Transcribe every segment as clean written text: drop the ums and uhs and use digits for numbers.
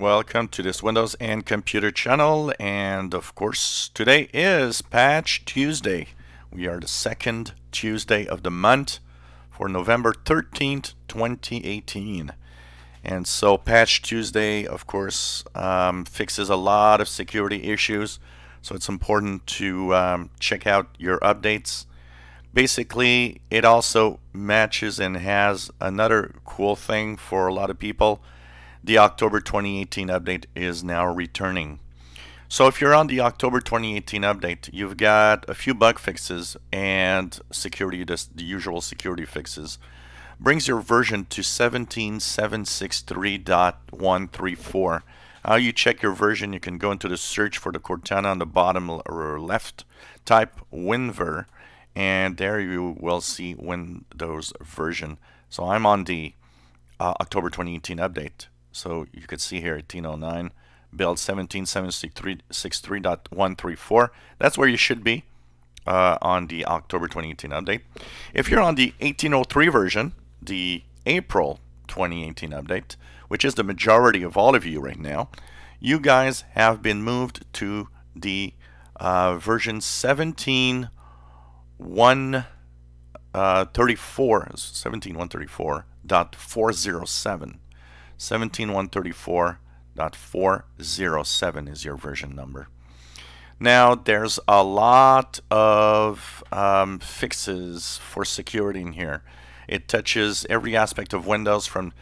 Welcome to this Windows and Computer channel, and of course today is Patch Tuesday. We are the second Tuesday of the month for November 13th, 2018. And so Patch Tuesday, of course, fixes a lot of security issues, so it's important to check out your updates. Basically, it also matches and has another cool thing for a lot of people. The October 2018 update is now returning. So if you're on the October 2018 update, you've got a few bug fixes and security, the usual security fixes. Brings your version to 17.763.134. How you check your version, you can go into the search for the Cortana on the bottom or left, type WinVer, and there you will see Windows version. So I'm on the October 2018 update. So you could see here 1809 build 17.763.134. That's where you should be on the October 2018 update. If you're on the 1803 version, the April 2018 update, which is the majority of all of you right now, you guys have been moved to the version 17.134.407. 17.134.407 is your version number. Now there's a lot of fixes for security in here. It touches every aspect of Windows, from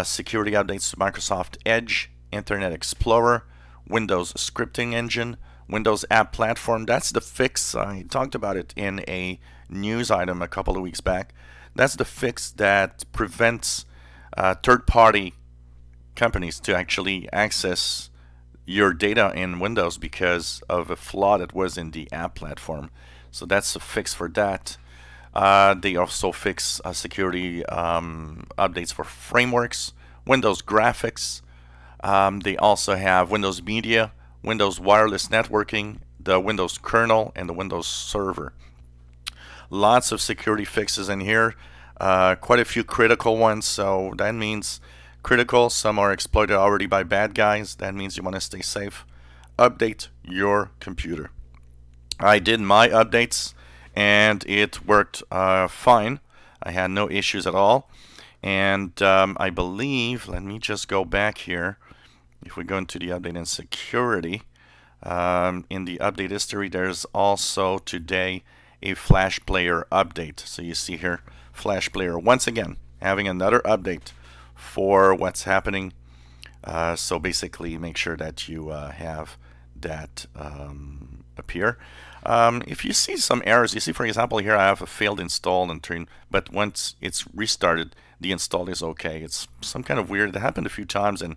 security updates to Microsoft Edge, Internet Explorer, Windows scripting engine, Windows App Platform. That's the fix. I talked about it in a news item a couple of weeks back. That's the fix that prevents third-party companies to actually access your data in Windows because of a flaw that was in the app platform. So that's a fix for that. They also fix security updates for frameworks, Windows graphics. They also have Windows Media, Windows Wireless Networking, the Windows kernel, and the Windows Server. Lots of security fixes in here. Quite a few critical ones, so that means critical. Some are exploited already by bad guys. That means you want to stay safe. Update your computer. I did my updates and it worked fine. I had no issues at all. And I believe, let me just go back here. If we go into the update and security, in the update history, there's also today a Flash Player update. So you see here, Flash Player once again having another update for what's happening. So basically make sure that you have that appear. If you see some errors, you see for example here I have a failed install and turn, but once it's restarted the install is okay. It's some kind of weird. It happened a few times, and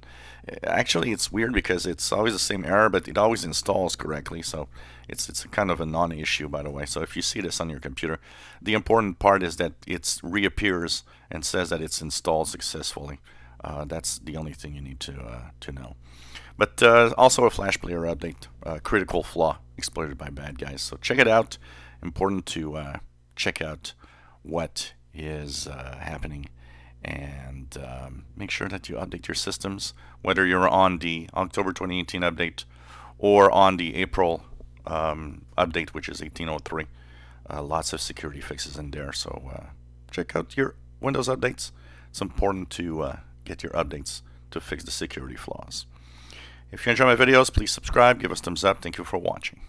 actually it's weird because it's always the same error, but it always installs correctly. So it's a kind of a non-issue, by the way. So if you see this on your computer, the important part is that it reappears and says that it's installed successfully. That's the only thing you need to know. But also a Flash Player update, critical flaw exploited by bad guys. So check it out. Important to check out what is happening, and make sure that you update your systems, whether you're on the October 2018 update or on the April update, which is 1803. Lots of security fixes in there, so check out your Windows updates. It's important to get your updates to fix the security flaws. If you enjoy my videos, please subscribe, give us a thumbs up. Thank you for watching.